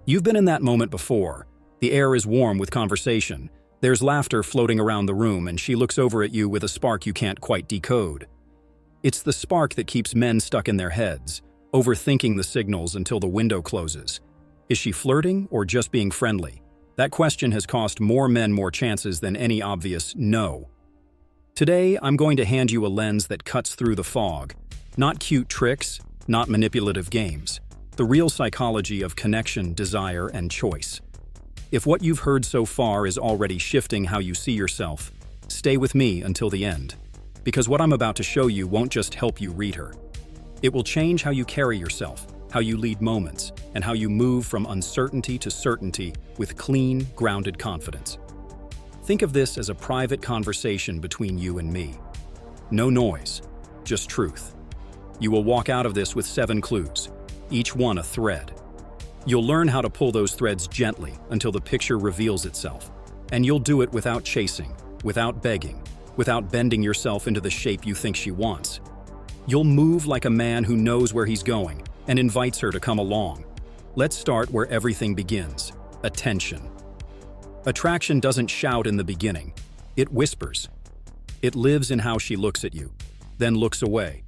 You've been in that moment before. The air is warm with conversation. There's laughter floating around the room, and she looks over at you with a spark you can't quite decode. It's the spark that keeps men stuck in their heads, overthinking the signals until the window closes. Is she flirting or just being friendly? That question has cost more men more chances than any obvious no. Today, I'm going to hand you a lens that cuts through the fog. Not cute tricks, not manipulative games. The real psychology of connection, desire, and choice. If what you've heard so far is already shifting how you see yourself, stay with me until the end. Because what I'm about to show you won't just help you read her. It will change how you carry yourself, how you lead moments, and how you move from uncertainty to certainty with clean, grounded confidence. Think of this as a private conversation between you and me. No noise, just truth. You will walk out of this with 7 clues, each one a thread. You'll learn how to pull those threads gently until the picture reveals itself. And you'll do it without chasing, without begging, without bending yourself into the shape you think she wants. You'll move like a man who knows where he's going and invites her to come along. Let's start where everything begins: attention. Attraction doesn't shout in the beginning, it whispers. It lives in how she looks at you, then looks away,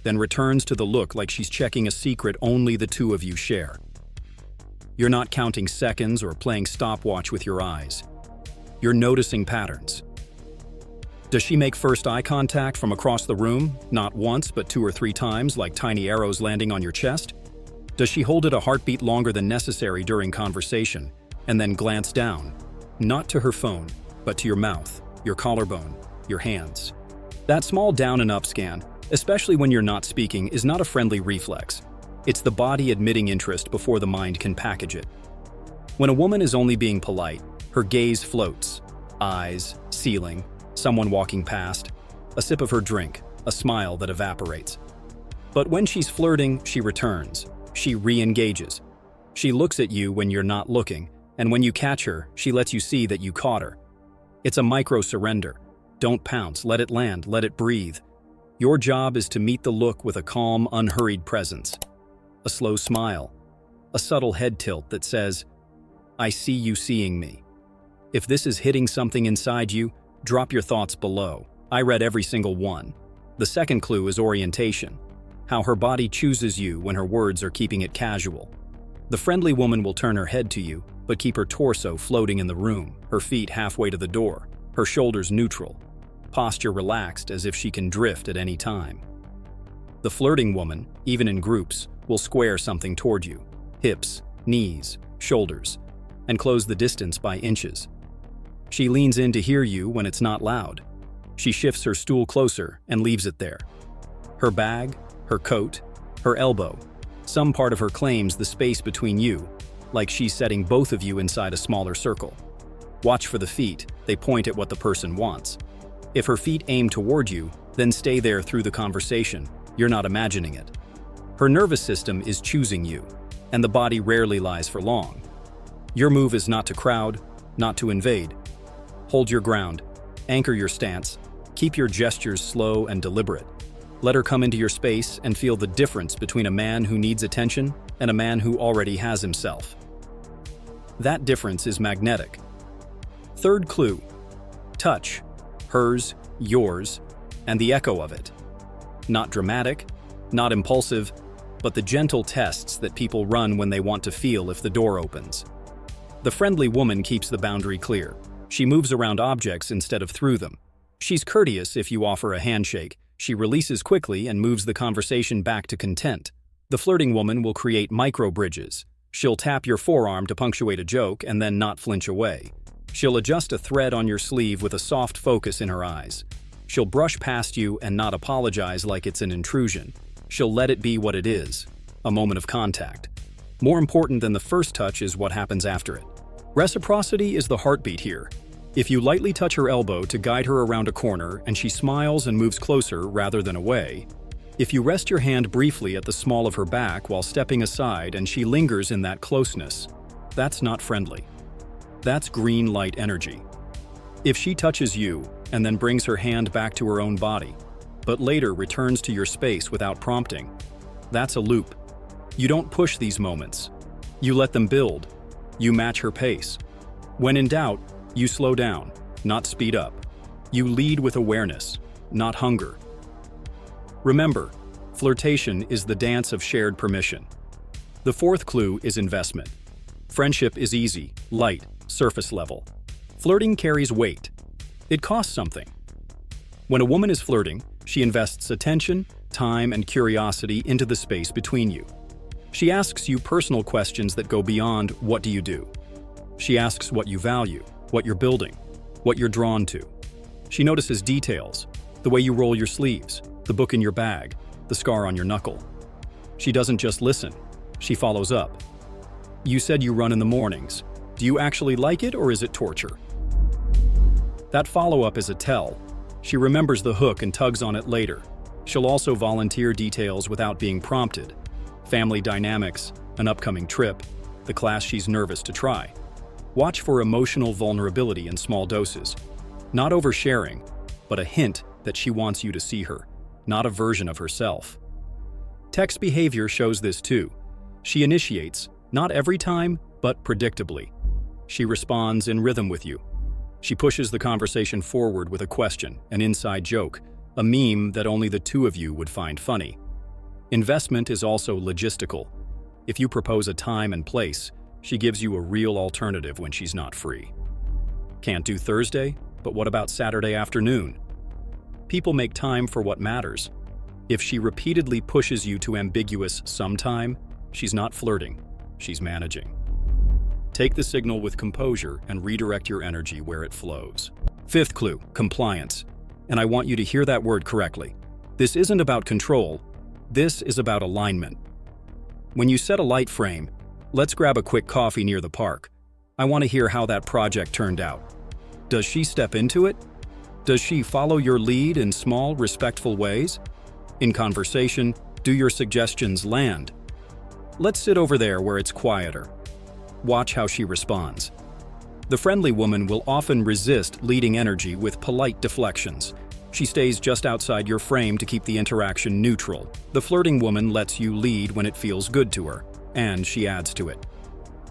then returns to the look like she's checking a secret only the two of you share. You're not counting seconds or playing stopwatch with your eyes. You're noticing patterns. Does she make first eye contact from across the room, not once but 2 or 3 times like tiny arrows landing on your chest? Does she hold it a heartbeat longer than necessary during conversation, and then glance down, not to her phone, but to your mouth, your collarbone, your hands? That small down and up scan, especially when you're not speaking, is not a friendly reflex. It's the body admitting interest before the mind can package it. When a woman is only being polite, her gaze floats, eyes, ceiling, someone walking past, a sip of her drink, a smile that evaporates. But when she's flirting, she returns. She re-engages. She looks at you when you're not looking, and when you catch her, she lets you see that you caught her. It's a micro-surrender. Don't pounce, let it land, let it breathe. Your job is to meet the look with a calm, unhurried presence. A slow smile, a subtle head tilt that says, "I see you seeing me." If this is hitting something inside you, drop your thoughts below. I read every single one. The second clue is orientation, how her body chooses you when her words are keeping it casual. The friendly woman will turn her head to you, but keep her torso floating in the room, her feet halfway to the door, her shoulders neutral, posture relaxed as if she can drift at any time. The flirting woman, even in groups, will square something toward you, hips, knees, shoulders, and close the distance by inches. She leans in to hear you when it's not loud. She shifts her stool closer and leaves it there. Her bag, her coat, her elbow, some part of her claims the space between you, like she's setting both of you inside a smaller circle. Watch for the feet, they point at what the person wants. If her feet aim toward you, then stay there through the conversation. You're not imagining it. Her nervous system is choosing you, and the body rarely lies for long. Your move is not to crowd, not to invade. Hold your ground, anchor your stance, keep your gestures slow and deliberate. Let her come into your space and feel the difference between a man who needs attention and a man who already has himself. That difference is magnetic. Third clue: touch, hers, yours, and the echo of it. Not dramatic, not impulsive, but the gentle tests that people run when they want to feel if the door opens. The friendly woman keeps the boundary clear. She moves around objects instead of through them. She's courteous if you offer a handshake. She releases quickly and moves the conversation back to content. The flirting woman will create micro-bridges. She'll tap your forearm to punctuate a joke and then not flinch away. She'll adjust a thread on your sleeve with a soft focus in her eyes. She'll brush past you and not apologize like it's an intrusion. She'll let it be what it is, a moment of contact. More important than the first touch is what happens after it. Reciprocity is the heartbeat here. If you lightly touch her elbow to guide her around a corner and she smiles and moves closer rather than away, if you rest your hand briefly at the small of her back while stepping aside and she lingers in that closeness, that's not friendly. That's green light energy. If she touches you and then brings her hand back to her own body, but later returns to your space without prompting, that's a loop. You don't push these moments. You let them build. You match her pace. When in doubt, you slow down, not speed up. You lead with awareness, not hunger. Remember, flirtation is the dance of shared permission. The fourth clue is investment. Friendship is easy, light, surface level. Flirting carries weight. It costs something. When a woman is flirting, she invests attention, time, and curiosity into the space between you. She asks you personal questions that go beyond "what do you do?" She asks what you value, what you're building, what you're drawn to. She notices details, the way you roll your sleeves, the book in your bag, the scar on your knuckle. She doesn't just listen, she follows up. You said you run in the mornings. Do you actually like it, or is it torture? That follow-up is a tell. She remembers the hook and tugs on it later. She'll also volunteer details without being prompted. Family dynamics, an upcoming trip, the class she's nervous to try. Watch for emotional vulnerability in small doses. Not oversharing, but a hint that she wants you to see her, not a version of herself. Text behavior shows this too. She initiates, not every time, but predictably. She responds in rhythm with you. She pushes the conversation forward with a question, an inside joke, a meme that only the two of you would find funny. Investment is also logistical. If you propose a time and place, she gives you a real alternative when she's not free. Can't do Thursday, but what about Saturday afternoon? People make time for what matters. If she repeatedly pushes you to ambiguous sometime, she's not flirting, she's managing. Take the signal with composure and redirect your energy where it flows. Fifth clue, compliance. And I want you to hear that word correctly. This isn't about control, this is about alignment. When you set a light frame, let's grab a quick coffee near the park. I want to hear how that project turned out. Does she step into it? Does she follow your lead in small, respectful ways? In conversation, do your suggestions land? Let's sit over there where it's quieter. Watch how she responds. The friendly woman will often resist leading energy with polite deflections. She stays just outside your frame to keep the interaction neutral. The flirting woman lets you lead when it feels good to her, and she adds to it.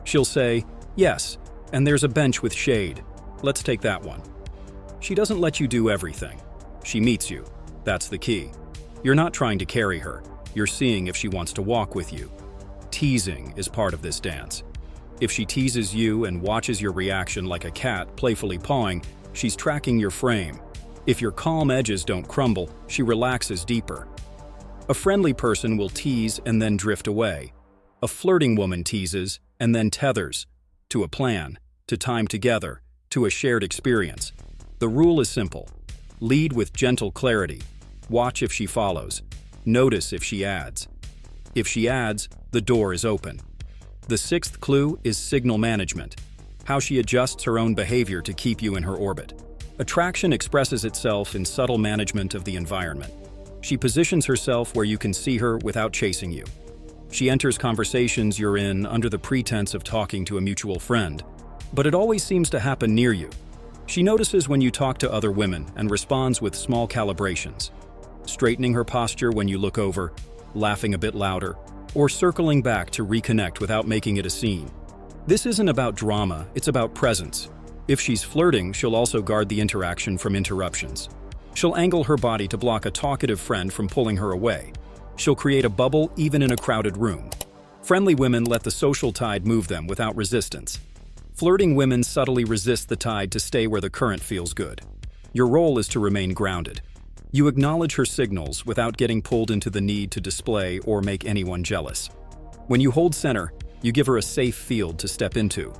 She'll say, "Yes, and there's a bench with shade. Let's take that one." She doesn't let you do everything. She meets you. That's the key. You're not trying to carry her. You're seeing if she wants to walk with you. Teasing is part of this dance. If she teases you and watches your reaction like a cat playfully pawing, she's tracking your frame. If your calm edges don't crumble, she relaxes deeper. A friendly person will tease and then drift away. A flirting woman teases and then tethers to a plan, to time together, to a shared experience. The rule is simple. Lead with gentle clarity. Watch if she follows. Notice if she adds. If she adds, the door is open. The sixth clue is signal management, how she adjusts her own behavior to keep you in her orbit. Attraction expresses itself in subtle management of the environment. She positions herself where you can see her without chasing you. She enters conversations you're in under the pretense of talking to a mutual friend, but it always seems to happen near you. She notices when you talk to other women and responds with small calibrations, straightening her posture when you look over, laughing a bit louder, or circling back to reconnect without making it a scene. This isn't about drama, it's about presence. If she's flirting, she'll also guard the interaction from interruptions. She'll angle her body to block a talkative friend from pulling her away. She'll create a bubble even in a crowded room. Friendly women let the social tide move them without resistance. Flirting women subtly resist the tide to stay where the current feels good. Your role is to remain grounded. You acknowledge her signals without getting pulled into the need to display or make anyone jealous. When you hold center, you give her a safe field to step into.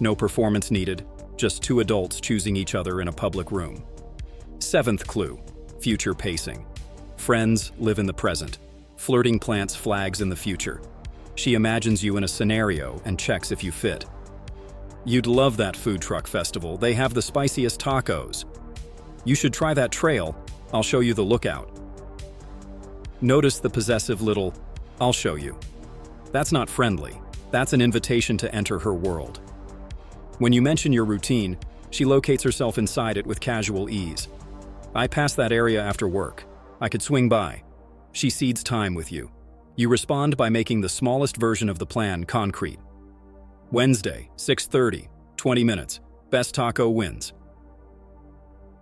No performance needed, just two adults choosing each other in a public room. Seventh clue, future pacing. Friends live in the present. Flirting plants flags in the future. She imagines you in a scenario and checks if you fit. You'd love that food truck festival. They have the spiciest tacos. You should try that trail. I'll show you the lookout. Notice the possessive little, "I'll show you." That's not friendly. That's an invitation to enter her world. When you mention your routine, she locates herself inside it with casual ease. "I pass that area after work. I could swing by." She cedes time with you. You respond by making the smallest version of the plan concrete. Wednesday, 6:30, 20 minutes. Best taco wins.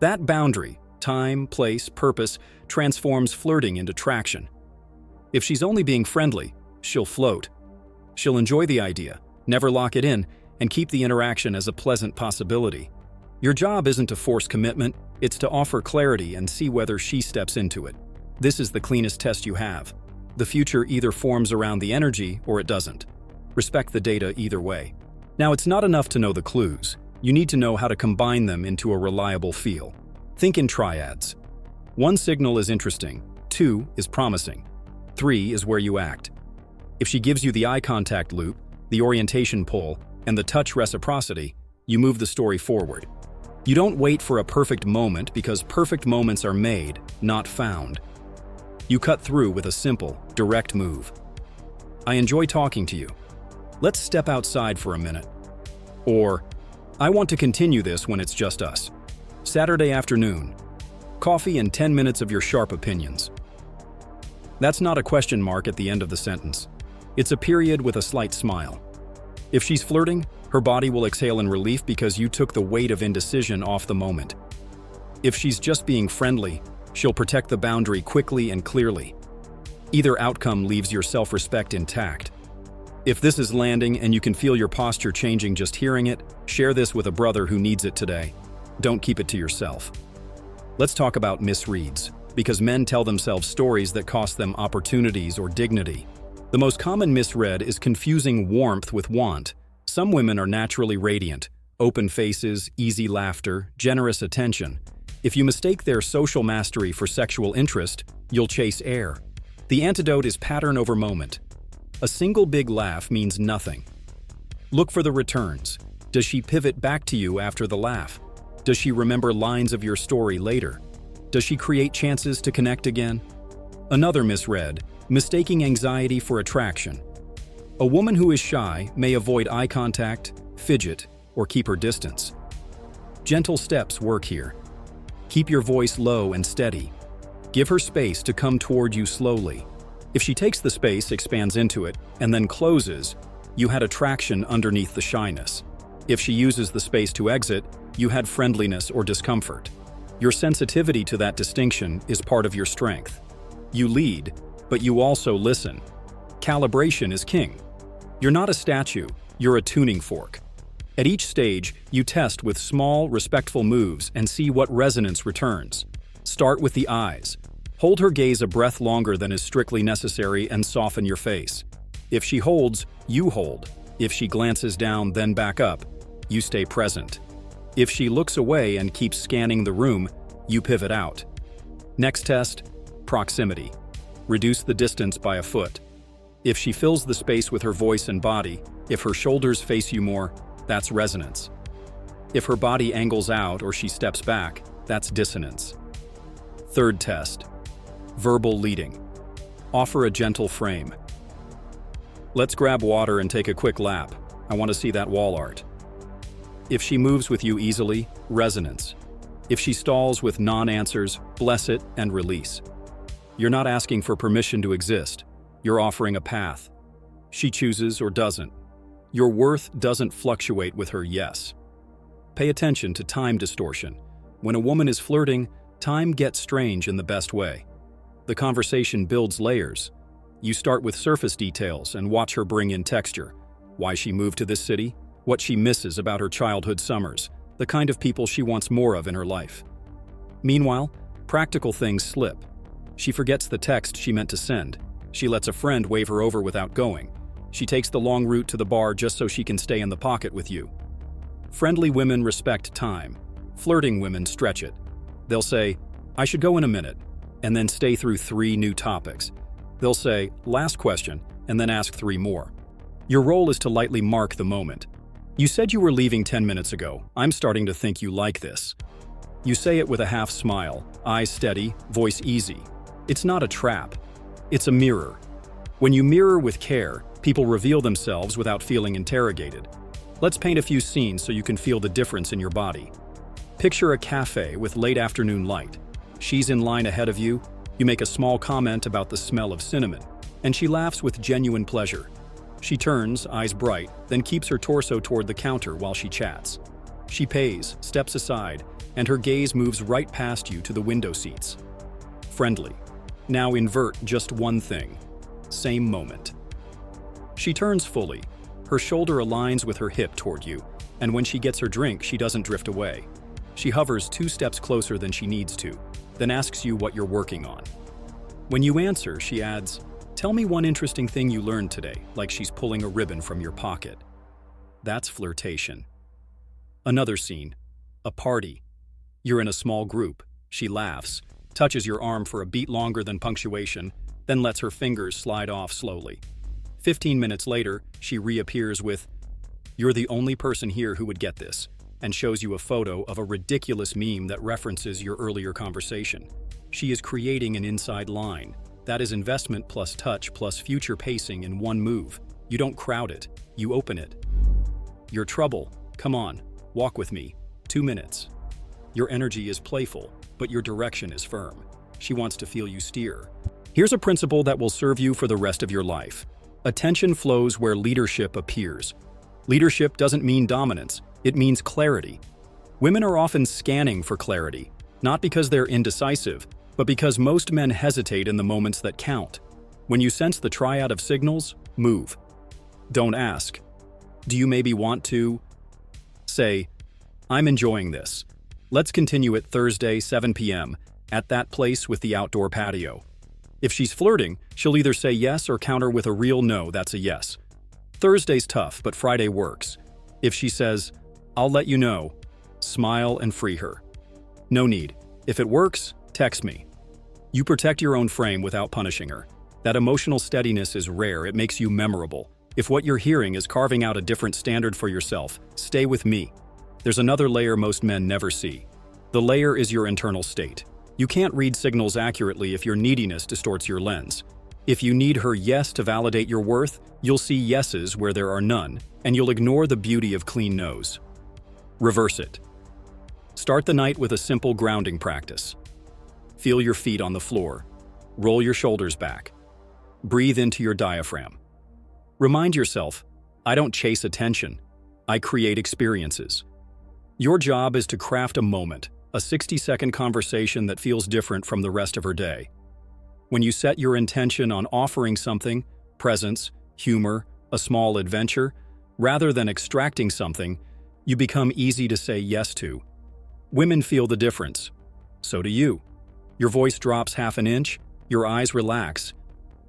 That boundary, time, place, purpose, transforms flirting into traction. If she's only being friendly, she'll float. She'll enjoy the idea, never lock it in, and keep the interaction as a pleasant possibility. Your job isn't to force commitment, it's to offer clarity and see whether she steps into it. This is the cleanest test you have. The future either forms around the energy or it doesn't. Respect the data either way. Now, it's not enough to know the clues. You need to know how to combine them into a reliable feel. Think in triads. 1 signal is interesting, 2 is promising, 3 is where you act. If she gives you the eye contact loop, the orientation pull, and the touch reciprocity, you move the story forward. You don't wait for a perfect moment because perfect moments are made, not found. You cut through with a simple, direct move. I enjoy talking to you. Let's step outside for a minute. Or, I want to continue this when it's just us. Saturday afternoon. Coffee and 10 minutes of your sharp opinions. That's not a question mark at the end of the sentence. It's a period with a slight smile. If she's flirting, her body will exhale in relief because you took the weight of indecision off the moment. If she's just being friendly, she'll protect the boundary quickly and clearly. Either outcome leaves your self-respect intact. If this is landing and you can feel your posture changing just hearing it, share this with a brother who needs it today. Don't keep it to yourself. Let's talk about misreads, because men tell themselves stories that cost them opportunities or dignity. The most common misread is confusing warmth with want. Some women are naturally radiant, open faces, easy laughter, generous attention. If you mistake their social mastery for sexual interest, you'll chase air. The antidote is pattern over moment. A single big laugh means nothing. Look for the returns. Does she pivot back to you after the laugh? Does she remember lines of your story later? Does she create chances to connect again? Another misread, mistaking anxiety for attraction. A woman who is shy may avoid eye contact, fidget, or keep her distance. Gentle steps work here. Keep your voice low and steady. Give her space to come toward you slowly. If she takes the space, expands into it, and then closes, you had attraction underneath the shyness. If she uses the space to exit, you had friendliness or discomfort. Your sensitivity to that distinction is part of your strength. You lead, but you also listen. Calibration is king. You're not a statue, you're a tuning fork. At each stage, you test with small, respectful moves and see what resonance returns. Start with the eyes. Hold her gaze a breath longer than is strictly necessary and soften your face. If she holds, you hold. If she glances down, then back up. You stay present. If she looks away and keeps scanning the room, you pivot out. Next test, proximity. Reduce the distance by a foot. If she fills the space with her voice and body, if her shoulders face you more, that's resonance. If her body angles out or she steps back, that's dissonance. Third test, verbal leading. Offer a gentle frame. Let's grab water and take a quick lap. I want to see that wall art. If she moves with you easily, resonance. If she stalls with non-answers, bless it and release. You're not asking for permission to exist. You're offering a path. She chooses or doesn't. Your worth doesn't fluctuate with her yes. Pay attention to time distortion. When a woman is flirting, time gets strange in the best way. The conversation builds layers. You start with surface details and watch her bring in texture. Why she moved to this city, what she misses about her childhood summers, the kind of people she wants more of in her life. Meanwhile, practical things slip. She forgets the text she meant to send. She lets a friend wave her over without going. She takes the long route to the bar just so she can stay in the pocket with you. Friendly women respect time. Flirting women stretch it. They'll say, I should go in a minute, and then stay through 3 new topics. They'll say, last question, and then ask 3 more. Your role is to lightly mark the moment. You said you were leaving 10 minutes ago. I'm starting to think you like this. You say it with a half smile, eyes steady, voice easy. It's not a trap. It's a mirror. When you mirror with care, people reveal themselves without feeling interrogated. Let's paint a few scenes so you can feel the difference in your body. Picture a cafe with late afternoon light. She's in line ahead of you. You make a small comment about the smell of cinnamon, and she laughs with genuine pleasure. She turns, eyes bright, then keeps her torso toward the counter while she chats. She pays, steps aside, and her gaze moves right past you to the window seats. Friendly. Now invert just one thing. Same moment. She turns fully. Her shoulder aligns with her hip toward you, and when she gets her drink, she doesn't drift away. She hovers 2 steps closer than she needs to, then asks you what you're working on. When you answer, she adds, "Tell me one interesting thing you learned today," like she's pulling a ribbon from your pocket. That's flirtation. Another scene. A party. You're in a small group. She laughs, touches your arm for a beat longer than punctuation, then lets her fingers slide off slowly. 15 minutes later, she reappears with, "You're the only person here who would get this," and shows you a photo of a ridiculous meme that references your earlier conversation. She is creating an inside line. That is investment plus touch plus future pacing in one move. You don't crowd it, you open it. Your trouble, come on, walk with me, 2 minutes. Your energy is playful, but your direction is firm. She wants to feel you steer. Here's a principle that will serve you for the rest of your life. Attention flows where leadership appears. Leadership doesn't mean dominance, it means clarity. Women are often scanning for clarity, not because they're indecisive, but because most men hesitate in the moments that count. When you sense the triad of signals, move. Don't ask. Do you maybe want to? Say, "I'm enjoying this. Let's continue it Thursday, 7 p.m., at that place with the outdoor patio." If she's flirting, she'll either say yes or counter with a real no, that's a yes. Thursday's tough, but Friday works. If she says, "I'll let you know," smile and free her. No need. If it works, text me. You protect your own frame without punishing her. That emotional steadiness is rare, it makes you memorable. If what you're hearing is carving out a different standard for yourself, stay with me. There's another layer most men never see. The layer is your internal state. You can't read signals accurately if your neediness distorts your lens. If you need her yes to validate your worth, you'll see yeses where there are none, and you'll ignore the beauty of clean no's. Reverse it. Start the night with a simple grounding practice. Feel your feet on the floor. Roll your shoulders back. Breathe into your diaphragm. Remind yourself, I don't chase attention. I create experiences. Your job is to craft a moment, a 60-second conversation that feels different from the rest of her day. When you set your intention on offering something, presence, humor, a small adventure, rather than extracting something, you become easy to say yes to. Women feel the difference. So do you. Your voice drops half an inch, your eyes relax.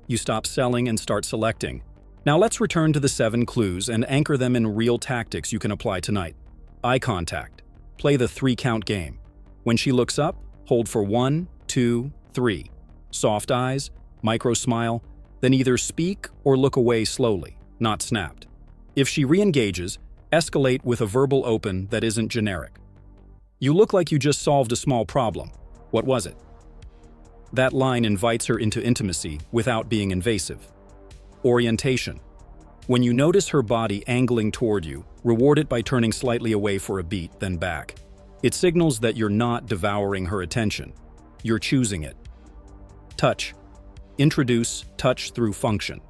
You stop selling and start selecting. Now let's return to the 7 clues and anchor them in real tactics you can apply tonight. Eye contact. Play the 3-count game. When she looks up, hold for 1, 2, 3. Soft eyes, micro smile, then either speak or look away slowly, not snapped. If she re-engages, escalate with a verbal open that isn't generic. "You look like you just solved a small problem. What was it?" That line invites her into intimacy without being invasive. Orientation. When you notice her body angling toward you, reward it by turning slightly away for a beat, then back. It signals that you're not devouring her attention. You're choosing it. Touch. Introduce touch through function.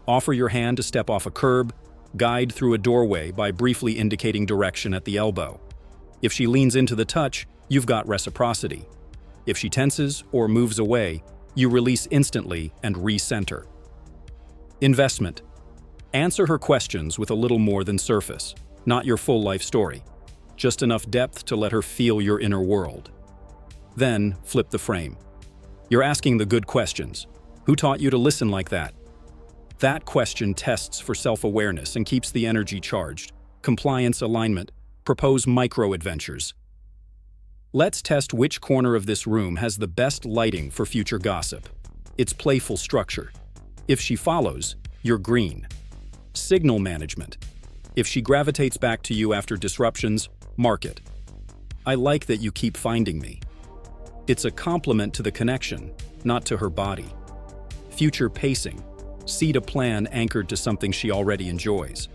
Offer your hand to step off a curb, guide through a doorway by briefly indicating direction at the elbow. If she leans into the touch, you've got reciprocity. If she tenses or moves away, you release instantly and recenter. Investment. Answer her questions with a little more than surface, not your full life story, just enough depth to let her feel your inner world. Then, flip the frame. You're asking the good questions. Who taught you to listen like that? That question tests for self-awareness and keeps the energy charged. Compliance alignment. Propose micro-adventures. Let's test which corner of this room has the best lighting for future gossip. It's playful structure. If she follows, you're green. Signal management. If she gravitates back to you after disruptions, mark it. I like that you keep finding me. It's a compliment to the connection, not to her body. Future pacing. Seed a plan anchored to something she already enjoys.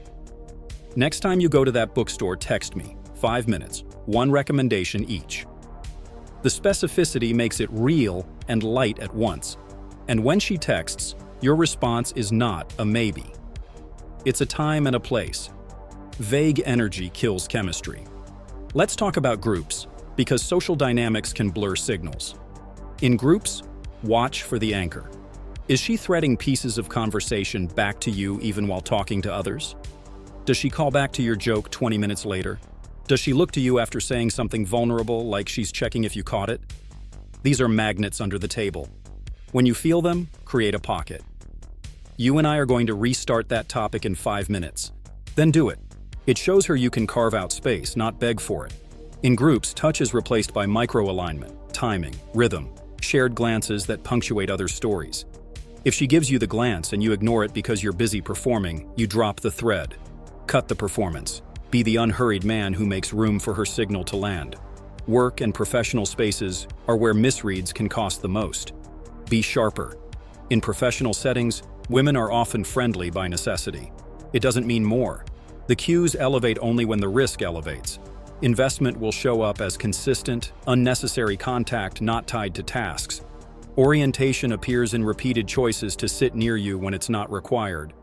Next time you go to that bookstore, text me. 5 minutes, 1 recommendation each. The specificity makes it real and light at once. And when she texts, your response is not a maybe. It's a time and a place. Vague energy kills chemistry. Let's talk about groups, because social dynamics can blur signals. In groups, watch for the anchor. Is she threading pieces of conversation back to you even while talking to others? Does she call back to your joke 20 minutes later? Does she look to you after saying something vulnerable, like she's checking if you caught it? These are magnets under the table. When you feel them, create a pocket. You and I are going to restart that topic in 5 minutes. Then do it. It shows her you can carve out space, not beg for it. In groups, touch is replaced by micro-alignment, timing, rhythm, shared glances that punctuate other stories. If she gives you the glance and you ignore it because you're busy performing, you drop the thread. Cut the performance. Be the unhurried man who makes room for her signal to land. Work and professional spaces are where misreads can cost the most. Be sharper. In professional settings, women are often friendly by necessity. It doesn't mean more. The cues elevate only when the risk elevates. Investment will show up as consistent, unnecessary contact not tied to tasks. Orientation appears in repeated choices to sit near you when it's not required.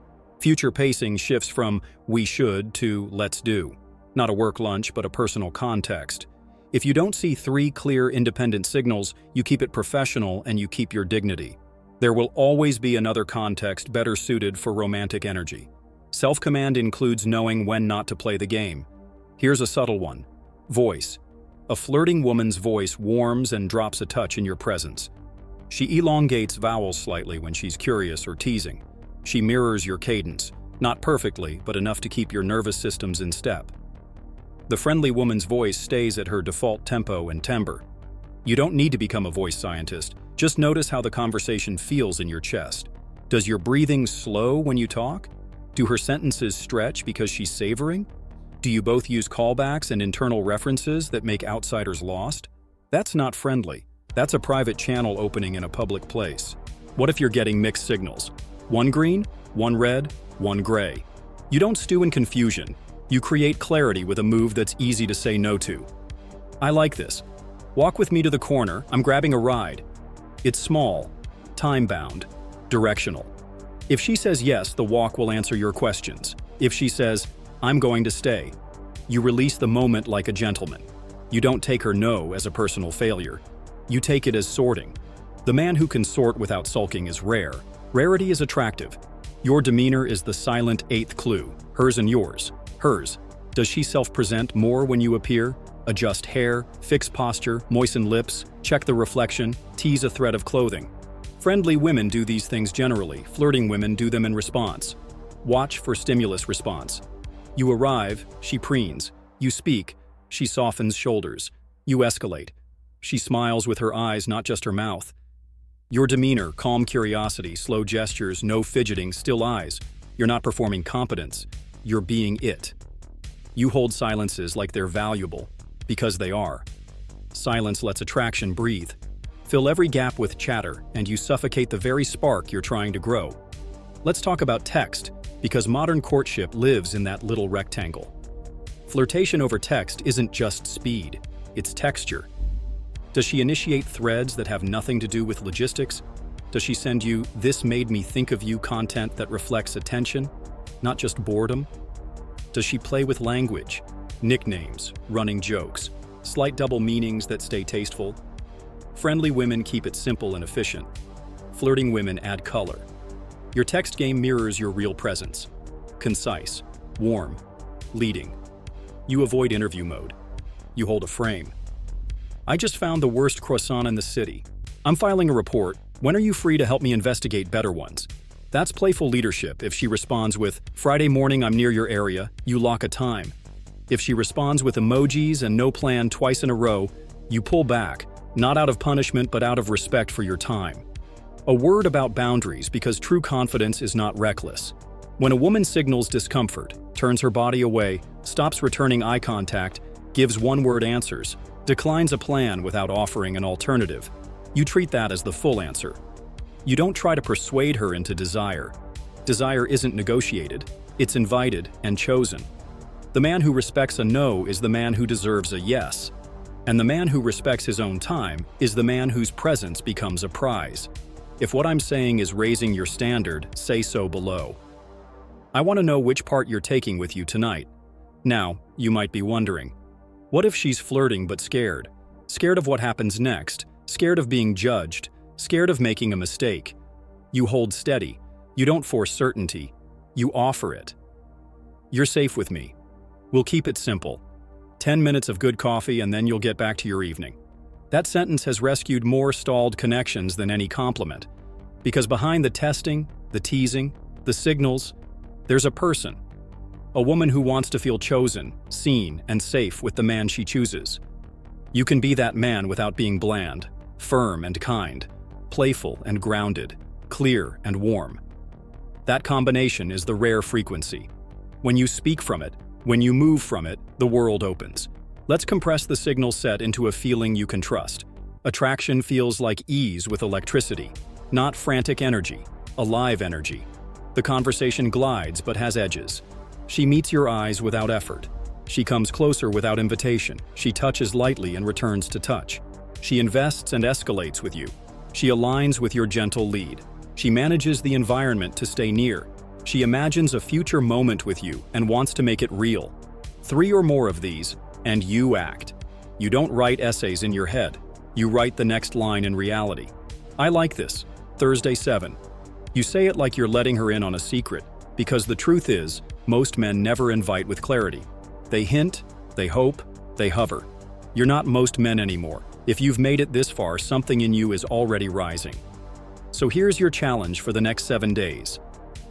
Future pacing shifts from "we should" to "let's do." Not a work lunch, but a personal context. If you don't see 3 clear, independent signals, you keep it professional and you keep your dignity. There will always be another context better suited for romantic energy. Self-command includes knowing when not to play the game. Here's a subtle one. Voice. A flirting woman's voice warms and drops a touch in your presence. She elongates vowels slightly when she's curious or teasing. She mirrors your cadence, not perfectly, but enough to keep your nervous systems in step. The friendly woman's voice stays at her default tempo and timbre. You don't need to become a voice scientist. Just notice how the conversation feels in your chest. Does your breathing slow when you talk? Do her sentences stretch because she's savoring? Do you both use callbacks and internal references that make outsiders lost? That's not friendly. That's a private channel opening in a public place. What if you're getting mixed signals? One green, one red, one gray. You don't stew in confusion. You create clarity with a move that's easy to say no to. I like this. Walk with me to the corner. I'm grabbing a ride. It's small, time-bound, directional. If she says yes, the walk will answer your questions. If she says, "I'm going to stay," you release the moment like a gentleman. You don't take her no as a personal failure. You take it as sorting. The man who can sort without sulking is rare. Rarity is attractive. Your demeanor is the silent 8th clue, hers and yours. Hers. Does she self-present more when you appear? Adjust hair, fix posture, moisten lips, check the reflection, tease a thread of clothing. Friendly women do these things generally. Flirting women do them in response. Watch for stimulus response. You arrive, she preens. You speak, she softens shoulders. You escalate. She smiles with her eyes, not just her mouth. Your demeanor, calm curiosity, slow gestures, no fidgeting, still eyes. You're not performing competence. You're being it. You hold silences like they're valuable, because they are. Silence lets attraction breathe. Fill every gap with chatter, and you suffocate the very spark you're trying to grow. Let's talk about text, because modern courtship lives in that little rectangle. Flirtation over text isn't just speed, it's texture. Does she initiate threads that have nothing to do with logistics? Does she send you "this made me think of you" content that reflects attention, not just boredom? Does she play with language, nicknames, running jokes, slight double meanings that stay tasteful? Friendly women keep it simple and efficient. Flirting women add color. Your text game mirrors your real presence. Concise, warm, leading. You avoid interview mode. You hold a frame. "I just found the worst croissant in the city. I'm filing a report. When are you free to help me investigate better ones?" That's playful leadership. If she responds with "Friday morning, I'm near your area," you lock a time. If she responds with emojis and no plan twice in a row, you pull back, not out of punishment but out of respect for your time. A word about boundaries, because true confidence is not reckless. When a woman signals discomfort, turns her body away, stops returning eye contact, gives one-word answers, declines a plan without offering an alternative, you treat that as the full answer. You don't try to persuade her into desire. Desire isn't negotiated, it's invited and chosen. The man who respects a no is the man who deserves a yes. And the man who respects his own time is the man whose presence becomes a prize. If what I'm saying is raising your standard, say so below. I want to know which part you're taking with you tonight. Now, you might be wondering, what if she's flirting but scared? Scared of what happens next, scared of being judged, scared of making a mistake. You hold steady. You don't force certainty. You offer it. You're safe with me. We'll keep it simple. 10 minutes of good coffee and then you'll get back to your evening. That sentence has rescued more stalled connections than any compliment. Because behind the testing, the teasing, the signals, there's a person. A woman who wants to feel chosen, seen, and safe with the man she chooses. You can be that man without being bland, firm and kind, playful and grounded, clear and warm. That combination is the rare frequency. When you speak from it, when you move from it, the world opens. Let's compress the signal set into a feeling you can trust. Attraction feels like ease with electricity, not frantic energy, alive energy. The conversation glides but has edges. She meets your eyes without effort. She comes closer without invitation. She touches lightly and returns to touch. She invests and escalates with you. She aligns with your gentle lead. She manages the environment to stay near. She imagines a future moment with you and wants to make it real. 3 or more of these, and you act. You don't write essays in your head. You write the next line in reality. I like this. Thursday 7. You say it like you're letting her in on a secret, because the truth is, most men never invite with clarity. They hint, they hope, they hover. You're not most men anymore. If you've made it this far, something in you is already rising. So here's your challenge for the next 7 days.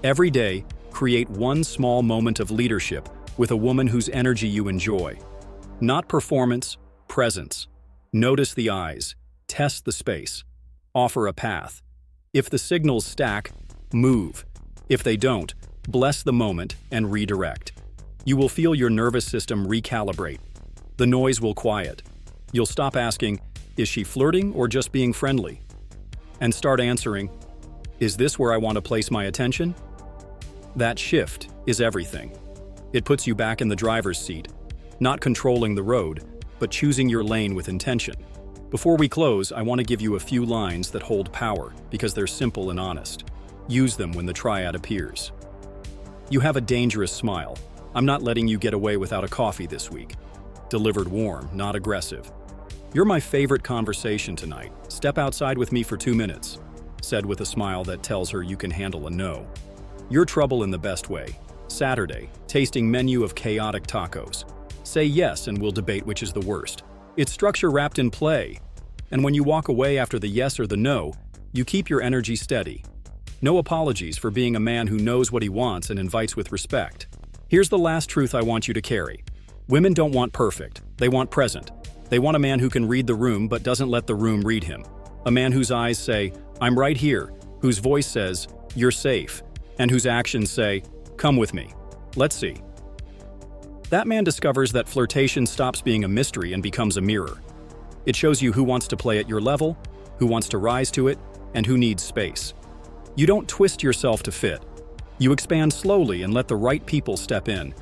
Every day, create one small moment of leadership with a woman whose energy you enjoy. Not performance, presence. Notice the eyes, test the space, offer a path. If the signals stack, move. If they don't, bless the moment and redirect. You will feel your nervous system recalibrate. The noise will quiet. You'll stop asking, is she flirting or just being friendly? And start answering, is this where I want to place my attention? That shift is everything. It puts you back in the driver's seat, not controlling the road, but choosing your lane with intention. Before we close, I want to give you a few lines that hold power because they're simple and honest. Use them when the triad appears. You have a dangerous smile. I'm not letting you get away without a coffee this week. Delivered warm, not aggressive. You're my favorite conversation tonight. Step outside with me for 2 minutes. Said with a smile that tells her you can handle a no. You're trouble in the best way. Saturday, tasting menu of chaotic tacos. Say yes and we'll debate which is the worst. It's structure wrapped in play. And when you walk away after the yes or the no, you keep your energy steady. No apologies for being a man who knows what he wants and invites with respect. Here's the last truth I want you to carry. Women don't want perfect. They want present. They want a man who can read the room but doesn't let the room read him. A man whose eyes say, I'm right here, whose voice says, you're safe, and whose actions say, come with me. Let's see. That man discovers that flirtation stops being a mystery and becomes a mirror. It shows you who wants to play at your level, who wants to rise to it, and who needs space. You don't twist yourself to fit. You expand slowly and let the right people step in.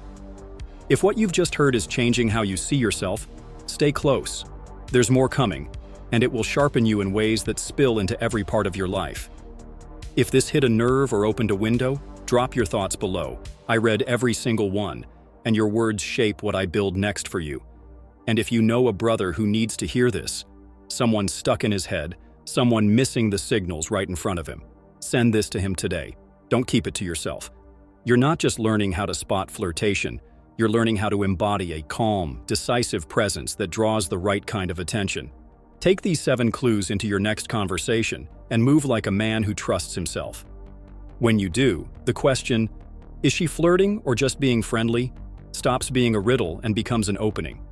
If what you've just heard is changing how you see yourself, stay close. There's more coming, and it will sharpen you in ways that spill into every part of your life. If this hit a nerve or opened a window, drop your thoughts below. I read every single one, and your words shape what I build next for you. And if you know a brother who needs to hear this, someone stuck in his head, someone missing the signals right in front of him, send this to him today. Don't keep it to yourself. You're not just learning how to spot flirtation, you're learning how to embody a calm, decisive presence that draws the right kind of attention. Take these 7 clues into your next conversation and move like a man who trusts himself. When you do, the question, is she flirting or just being friendly, stops being a riddle and becomes an opening.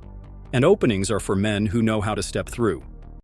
And openings are for men who know how to step through.